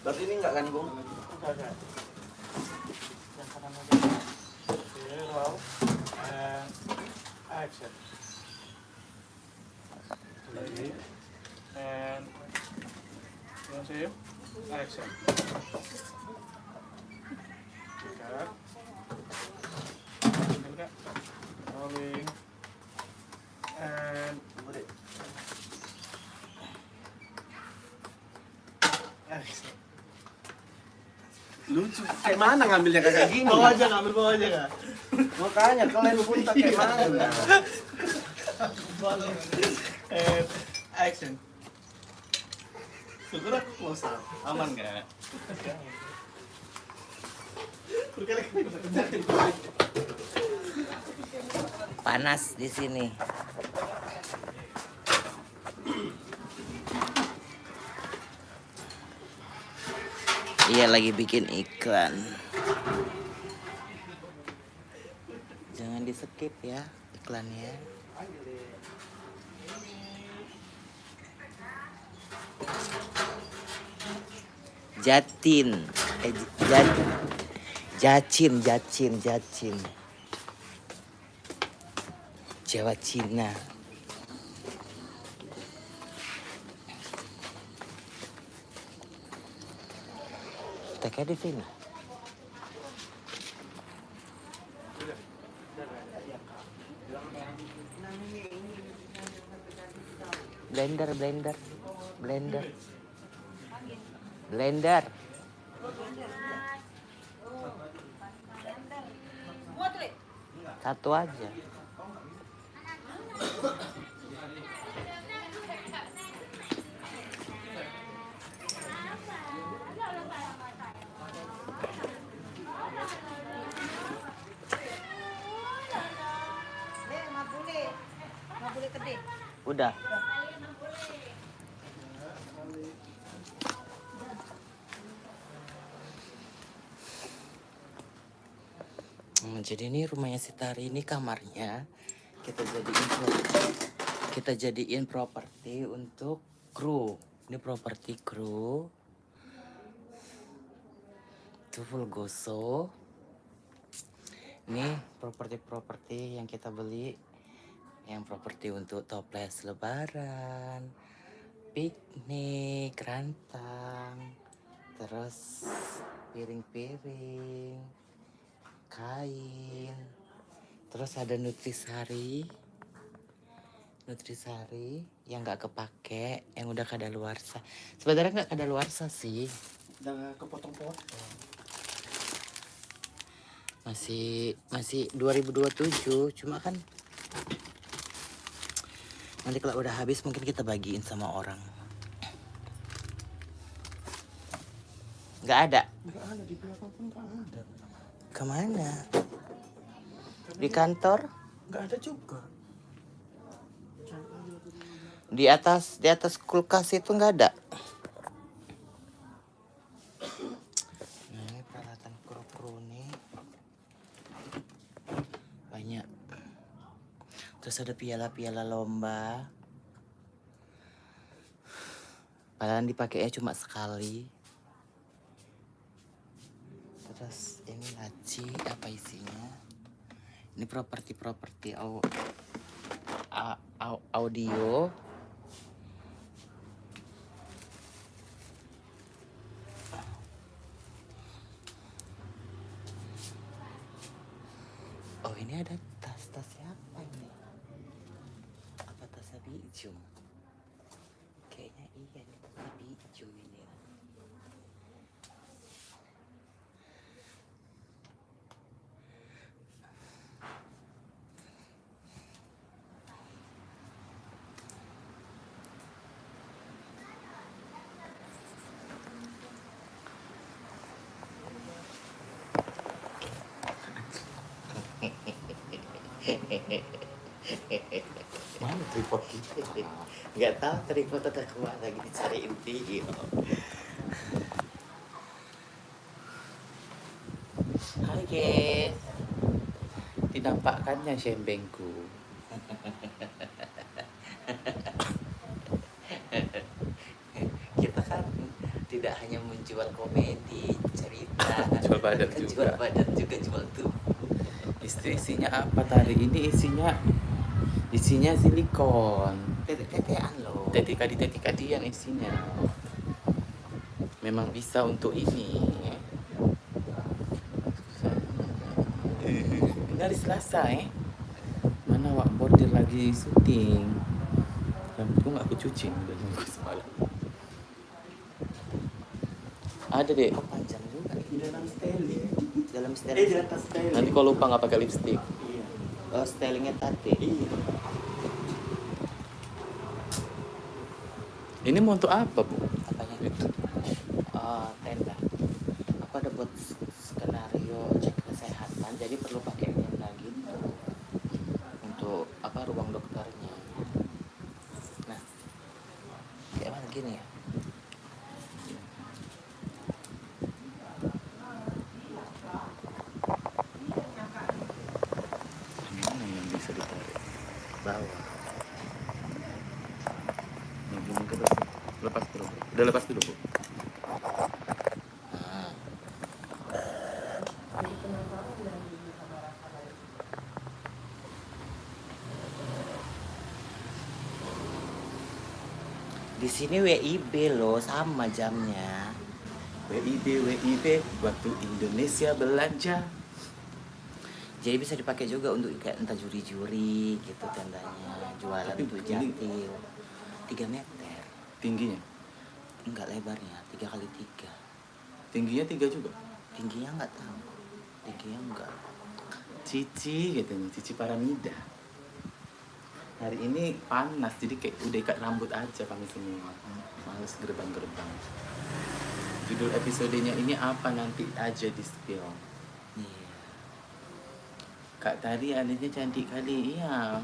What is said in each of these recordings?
Berarti ini enggak kan, Bung? Enggak. Yang kanan aja. Oke, roll. And action. Lagi. And same. Action. Cut. Cut. Rolling. And action. Lucu. Kayak mana ngambilnya kayak gini? Bawa aja, ngambil bawa aja kak. Makanya kalian pun tak kayak mana? And action. Syukur aku close up. Aman gak? Panas di sini. Iya lagi bikin iklan. Jangan di skip ya iklannya. Jatin, Jacin. Jawa Cina. Teknya di sini. Blender. Satu aja. Udah. Jadi ini rumahnya si Tari, ini kamarnya kita jadiin properti untuk kru. Ini properti kru. Itu full goso. Ini properti yang kita beli, yang properti untuk toples lebaran, piknik, rantang, terus piring-piring, kain, terus ada nutrisari yang nggak kepake, yang udah kadaluarsa. Sebenarnya nggak kadaluarsa sih, Udah kepotong-potong. masih 2027, cuma kan nanti kalau udah habis mungkin kita bagiin sama orang. Nggak ada. Nggak ada di belakang pun nggak ada. Kemana? Di kantor? Nggak ada juga. Di atas kulkas itu nggak ada. Nah, ini peralatan kru nih banyak. Terus ada piala-piala lomba. Padahal dipakainya cuma sekali. Terus ini laci, apa isinya? Ini properti audio. Oh, ini ada tas siapa ini? Apa tasnya Bijum? Kayaknya iya nih, tasnya Bijum ini. Mana tripod kita? Nggak tahu tripod ada kemana, lagi dicariin video. Hai guys, dinampakkannya sembengku. Kita kan tidak hanya menjual komedi, cerita, Jual badan juga. jual badan juga, jual tubuh. Isinya apa tadi? Ini isinya silikon. Tete-tetean loh. Tetikadi yang isinya. Memang bisa untuk ini. Ini hari Selasa Mana wak bordir lagi syuting. Rambutku nggak aku cuci udah nunggu semalam. Ada deh. Oh, panjang juga. Di dalam styling. Dalam Di styling. atas styling. Nanti kalau lupa nggak pakai lipstick. Iya. Oh, stylingnya tadi. Iya. Ini mau untuk apa, Bu? Apanya? Itu. Tenda. Aku ada buat skenario cek kesehatan, jadi perlu pakai tenda gitu untuk apa ruang dokternya. Nah, kayak mana gini ya? Mana yang bisa ditarik? Bawah. Yang ke atas. Lepas dulu. Udah lepas dulu, Bu. Nah, di sini WIB loh, sama jamnya. WIB, waktu Indonesia belanja. Jadi bisa dipakai juga untuk kayak entah juri-juri gitu tendanya, jualan Tapi tuh ini- jatil 3 meter. Tingginya? Enggak lebarnya, 3x3. Tingginya 3 juga? Tingginya enggak tahu. Tingginya enggak. Cici katanya, Cici Paramida. Hari ini panas, jadi kayak udah ikat rambut aja kami semua. Males gerbang-gerbang. Judul episodenya ini apa nanti aja di spill. Iya. Kak Tari adanya cantik kali, iya.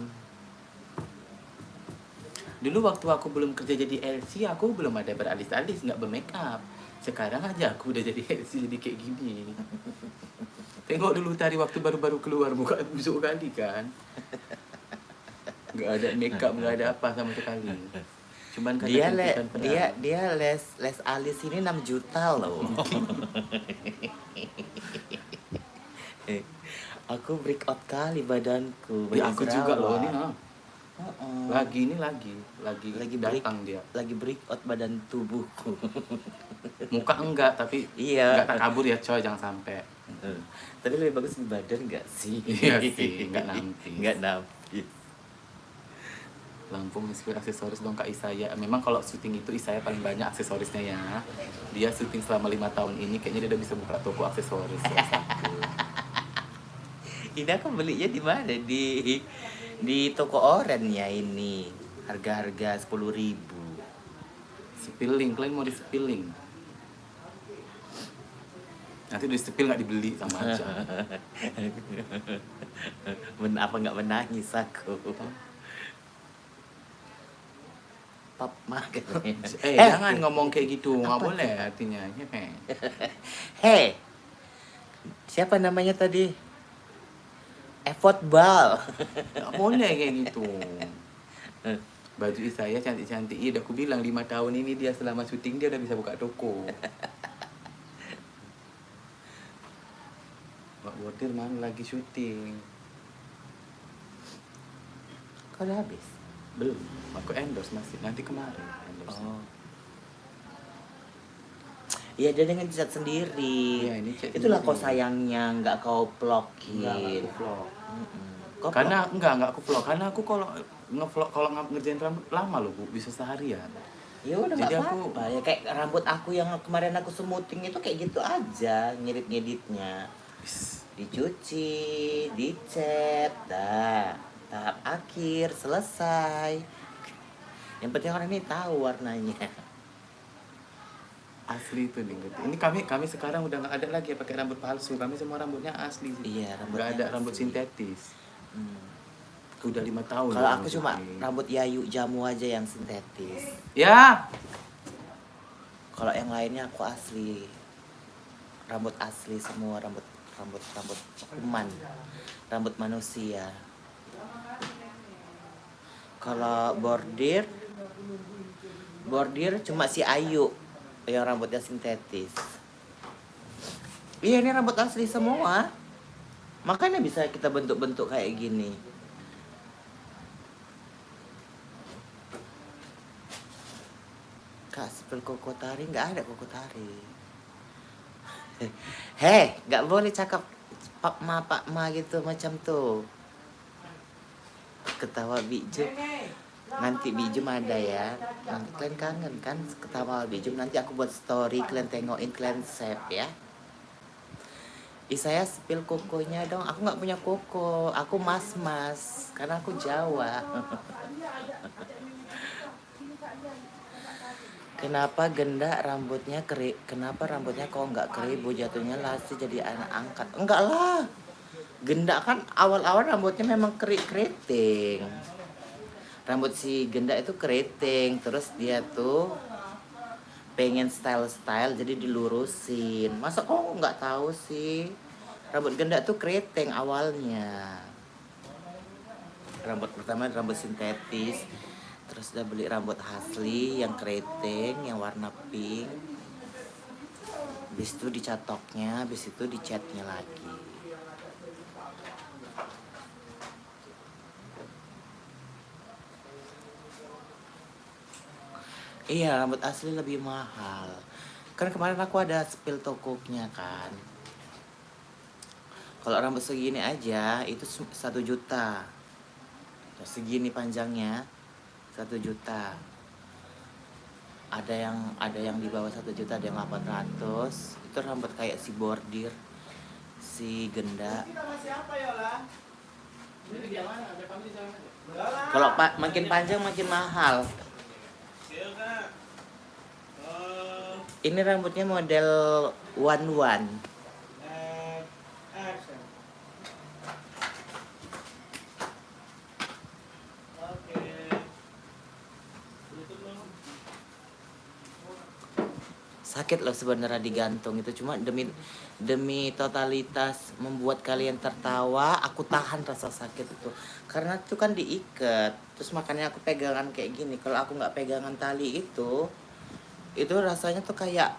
Dulu waktu aku belum kerja jadi LC, aku belum ada beralis-alis, nggak bermakeup. Sekarang aja aku udah jadi LC, jadi kayak gini. Tengok dulu Tari waktu baru-baru keluar, muka busuk kali kan. Nggak ada makeup, nggak ada apa sama sekali. Cuman kata Dia cantikan pedang. dia les alis ini 6 juta loh. Aku break out kali badanku. Ya, banyak aku juga loh ini. jerawat. Lagi datang dia. Lagi break out badan tubuhku. Muka enggak, tapi Iya. enggak tak kabur ya coy, jangan sampai. Tapi lebih bagus di badan nggak sih? Iya sih, nggak nampis. Nggak nampis. Lampung inspir aksesoris dong Kak Isaya. Memang kalau syuting itu Isaya paling banyak aksesorisnya ya. Dia syuting selama 5 tahun ini kayaknya dia udah bisa buka toko aksesoris ya, satu. Ini aku belinya di mana? Di toko oren ya ini. Harga-harga 10.000. Spilling, kalian mau di spilling? Nanti di spill nggak dibeli sama aja. Apa nggak menangis aku? Pap makan. Jangan ngomong kayak gitu, nggak boleh artinya. Hei, siapa namanya tadi? Effort ball. Nggak boleh kayak gitu. Baju Isaya cantik-cantik. Iya, udah aku bilang 5 tahun ini dia selama syuting dia udah bisa buka toko. Mbak Bordir mana lagi syuting? Kau udah habis? Belum, aku endorse masih. Nanti kemarin endorse. Oh. Iya, dia dengan cat sendiri. Iya, ini cat Itulah sendiri. kau sayangnya nggak kau vlogin. Enggak, aku vlog. Kau Karena enggak aku vlog. Karena aku kalau ngevlog kalau ngerjain rambut lama loh Bu, bisa seharian. ya udah Jadi nggak aku- apa-apa ya, kayak rambut aku yang kemarin aku smoothing itu kayak gitu aja ngeditnya, dicuci, dicat, dah tahap akhir selesai. Yang penting orang ini tahu warnanya. Asli itu nih. Ini kami sekarang udah nggak ada lagi ya pakai rambut palsu. Kami semua rambutnya asli sih. Iya, Nggak rambutnya ada rambut asli. sintetis. Hmm. Udah 5 tahun. Kalau loh aku cuma syuting. rambut Yayu Jamu aja yang sintetis. Ya. Kalau yang lainnya aku asli. Rambut asli semua, rambut kuman. Rambut manusia. Kalau bordir cuma si Ayu Yang rambutnya sintetis. Iya, ini rambut asli semua. Makanya bisa kita bentuk-bentuk kayak gini. Kak, spill koko tari, nggak ada koko tari. Heh, nggak boleh cakap pak ma gitu macam tuh. Ketawa Bijum. Nanti Bijum ada ya. Nanti kalian kangen kan ketawa Bijum. Nanti aku buat story, kalian tengokin, kalian save ya. Saya spill kokonya dong. Aku nggak punya koko. Aku mas karena aku Jawa. Kenapa Genda rambutnya keri? Kenapa rambutnya kok nggak keribu? Jatuhnya Lasi jadi anak angkat. Enggak lah. Genda kan awal-awal rambutnya memang keriting. Rambut si Genda itu keriting. Terus dia tuh pengen style jadi dilurusin. Masa kok nggak tahu sih? Rambut Genda tuh keriting awalnya. Rambut pertama rambut sintetis. Terus udah beli rambut asli yang keriting, yang warna pink. Habis itu dicatoknya, habis itu dicatnya lagi. Iya, rambut asli lebih mahal. Kan kemarin aku ada spill tokoknya kan. Kalau rambut segini aja itu 1 juta. Segini panjangnya 1 juta. Ada yang di bawah 1 juta, ada yang 800. Itu rambut kayak si bordir, si Genda. Kalau makin panjang makin mahal. Ini rambutnya model one. Sakit loh sebenarnya digantung itu, cuma demi totalitas membuat kalian tertawa, aku tahan rasa sakit itu. Karena itu kan diikat, terus makanya aku pegangan kayak gini. Kalau aku nggak pegangan tali itu rasanya tuh kayak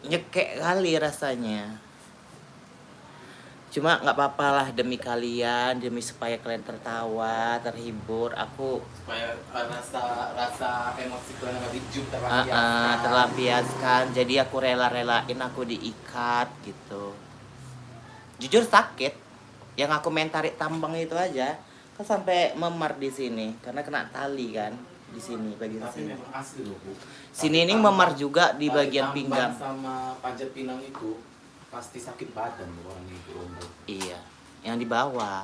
nyekek kali rasanya. Cuma nggak apa-apa lah, demi kalian, demi supaya kalian tertawa, terhibur. Aku Supaya rasa emosi kalian nggak Bijum terlampiaskan. Jadi aku rela-relain aku diikat gitu. Jujur sakit. Yang aku main tarik tambang itu aja kan sampai memar di sini karena kena tali kan di sini bagian sini. Asli loh, Bu. Sini ini memar juga di bagian pinggang. Sama panjat pinang itu pasti sakit badan orang itu. Iya, yang di bawah.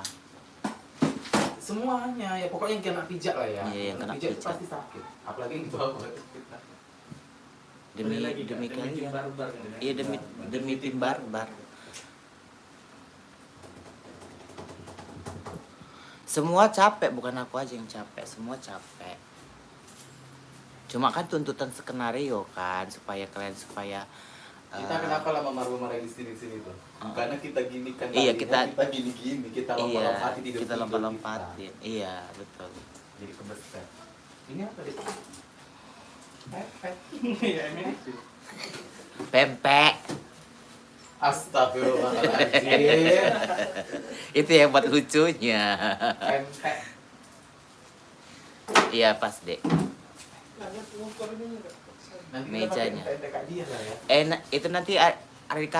Semuanya ya pokoknya yang kena pijak lah ya. Iya, yang kena pijak itu pijak. pasti sakit. Apalagi yang di bawah. Demi kalian. Iya, demi tim barbar. Semua capek, bukan aku aja yang capek, semua capek. Cuma kan tuntutan skenario kan supaya Kita kenapa lama marah di sini tuh? Karena kita gini kan. Iya, kita gini, kita lompat-lompatin tidur. Kita lompat-lompatin. Iya, betul. Jadi kebeset. Ini apa deh? Pepet. Pempek. Astagfirullahaladzim. Itu yang buat lucunya. Pempek. Iya, pas deh. Nanti Mejanya. kita pakai pempek Kak Dia lah ya. Itu nanti hari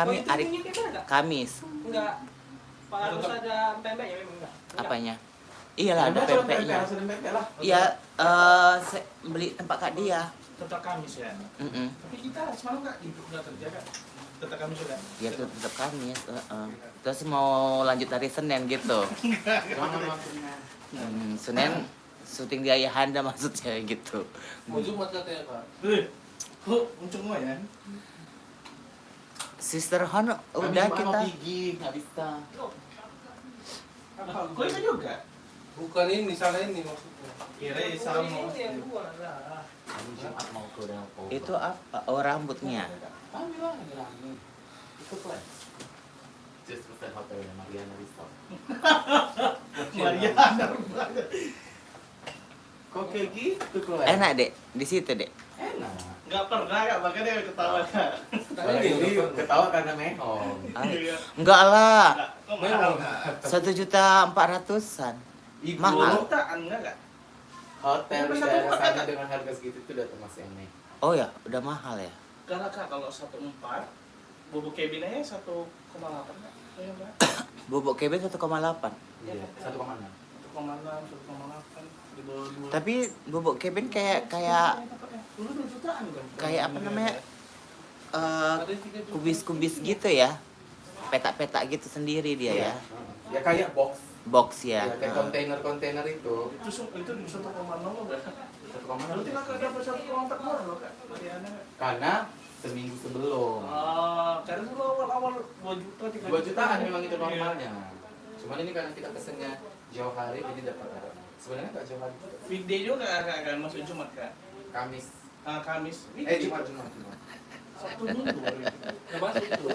Kamis. Enggak. Pak harus ada pempeknya memang enggak. Apanya? Iyalah ada pempeknya. Harus ada pempek lah. Iya, beli tempat Kak Dia. Tetap Kamis ya. Tapi kita semalam enggak udah kerja kan? Tetap Kamis sudah. Ya tuh tetap Kamis. Terus mau lanjut hari Senin gitu. Jangan maksudnya. Senin syuting di Ayahanda maksudnya gitu. Mau Jumat katanya Pak. Kok muncul semua ya? Sister Hon udah kita. Gigi nggak bisa. Kok bisa juga? Bukan ini, salah ini maksudnya. Kira sama. Jumat mau ke Danau. Itu apa? Oh, rambutnya. Kami lah ngerame. Itu plan. Just pesan hotelnya Mariana Resort. Mariana. Kok kayak gitu kok? Enak, Dek. Di situ, Dek. Enak. Nggak pernah kak, makanya dia ketawa kak. Tapi ini ketawa karena mehong. Enggak lah. Kok mahal kak? 1.400.000-an. Mahal. Jutaan enggak kak? Hotel di Bukan satu daerah empat, sana Kak. dengan harga segitu itu udah termasuk yang mehong. Oh ya, udah mahal ya. Karena kak kalau 1.4, bubuk cabin aja 1,8 kak. Iya enggak? Bubuk kebet 1,8. Iya, 1,6. 1,6, 1,8 di bawah 2. Tapi bubuk kebet kayak Dulu 2 jutaan kan? kayak apa namanya? ada 3 juta. Kubis-kubis gitu ya. Petak-petak gitu sendiri dia ya. Ya kayak box. Box ya. Ya, kayak kontainer-kontainer itu. Itu 1,0 loh kak. 1,6. Berarti kakak dapat 1,4 dolar loh kak. Mariana kak. Karena seminggu sebelum. Karena dulu awal-awal 2 juta, 3 2 jutaan memang itu normalnya. Cuman ini karena kita pesennya jauh hari jadi dapat ada. Sebenarnya nggak jauh hari. Weekday juga kak kan masuk Jumat kak. Kamis. Kamis. Jumat. Sabtu Minggu. Nggak masuk tuh.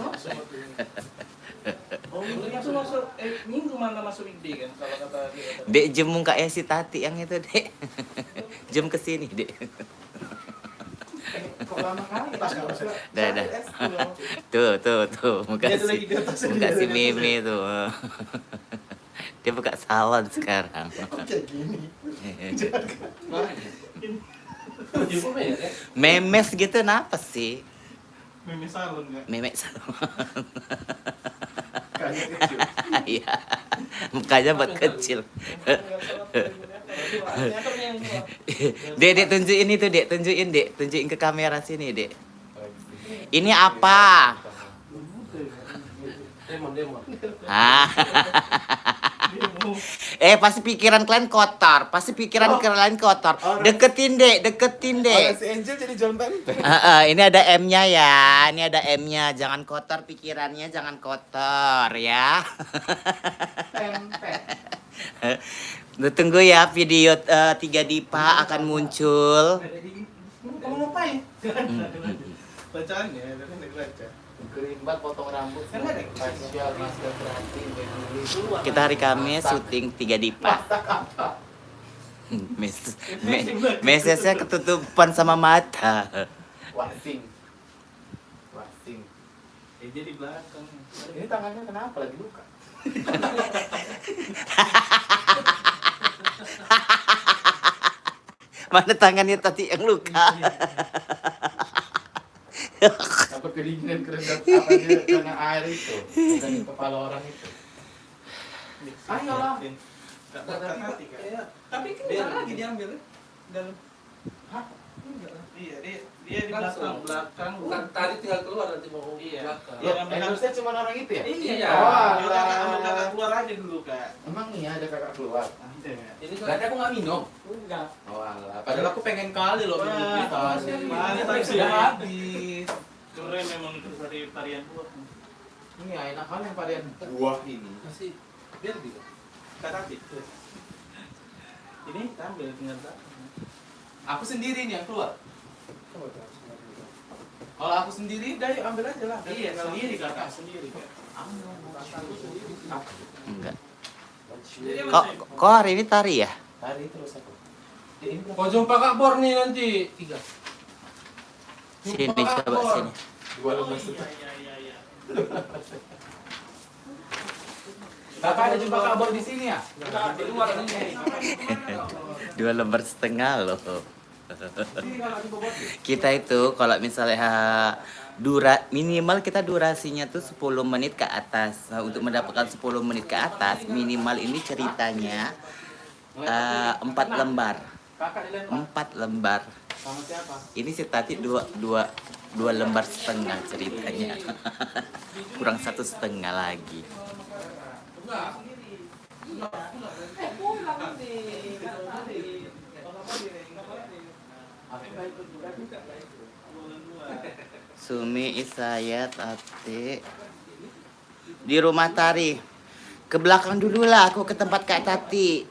Oh, itu masuk Minggu mana masuk weekday kan kalau kata dia. Dek jemung kayak si Tati yang itu, Dek. Jem kesini, Dek. Kok lama kali? Pas nggak usah. Dah. Tuh. Muka Dia ada lagi di atas ini. si Mimi tuh. Dia buka salon sekarang. Kayak gini. Ibu ya? Memes gitu kenapa sih? Mimi salon kak. Memek salon. Kayaknya kecil. Iya. Mukanya buat kecil. Dek tunjukin itu, Dek. Tunjukin ke kamera sini, Dek. Ini apa? Demon. Ah. Pasti pikiran kalian kotor. Deketin, Dek. Si Angel jadi John Tante. Ini ada M-nya ya. Jangan kotor pikirannya, jangan kotor ya. Tunggu ya video 3 Dipa akan muncul. Kamu ngapain? Bacaannya, kan baca. Kerimbat potong rambut. Kan ada. Facial masker berhati. Kita hari Kamis syuting 3 Dipa. Mesesnya ketutupan sama mata. Wasing. Dia di belakang. Ini tangannya kenapa lagi luka? Mana tangannya tadi yang luka? Apa kedinginan kerendam apa dia kena air itu? Dari kepala orang itu. Ayolah. Tapi kan Biar. nggak lagi diambil ya? Dalam. Hah? Iya, dia di Langsung. belakang. Bukan tadi tinggal keluar nanti mau Iya. belakang. Iya. Loh, endorse-nya cuma orang itu ya? Iya. Oh, Udah alah. kakak keluar aja dulu kak. Emang iya ada kakak keluar? Ada. Ini Berarti aku nggak minum. Enggak. Oh alah. Padahal aku pengen kali loh minum Wah, kita. mantap Tapi sih. sudah habis. Keren memang itu dari varian buah. Ini ya, enak kali yang varian buah ini. masih biar gitu. Kata itu. Ini ambil tinggal tak. Aku sendiri nih yang keluar. Kalau aku sendiri, dah yuk ambil aja lah. Iya, sendiri kakak, sendiri kak. Enggak. Jadi Kok hari ini tari ya? Tadi terus aku. Dia ini Mau jumpa Kak Bor nih nanti 3. Sini coba sini. 12 iya. Kakak ada jumpa kabar di sini ya? Di luar nih. 2 lembar setengah loh. Sini kakak jumpa bos. Kita itu kalau misalnya minimal kita durasinya tuh 10 menit ke atas. Nah, untuk mendapatkan 10 menit ke atas minimal ini ceritanya 4 lembar. Kakak dilempar 4 lembar. sama siapa? Ini si Tati 2 lembar setengah ceritanya. Kurang 1,5 lagi. Sumi, Isaya, Tati di rumah Tari. Ke belakang dulu lah, aku ke tempat Kak Tati.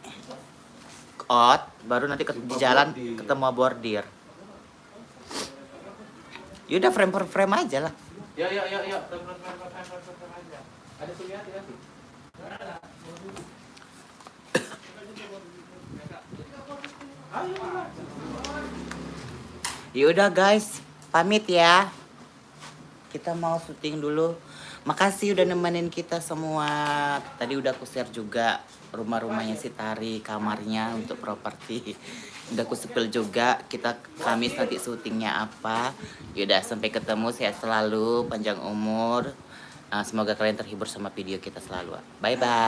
Baru nanti di jalan ketemu bordir. Yaudah frame per frame aja lah. Ya. Frame aja. Ada Suliati lagi. Ayo. Yaudah guys, pamit ya. Kita mau syuting dulu. Makasih udah nemenin kita semua. Tadi udah aku share juga rumah-rumahnya si Tari, kamarnya untuk properti. Udah aku spill juga. Kita Kamis nanti syutingnya apa. Yaudah, sampai ketemu. Sehat selalu, panjang umur. Semoga kalian terhibur sama video kita selalu. Bye bye.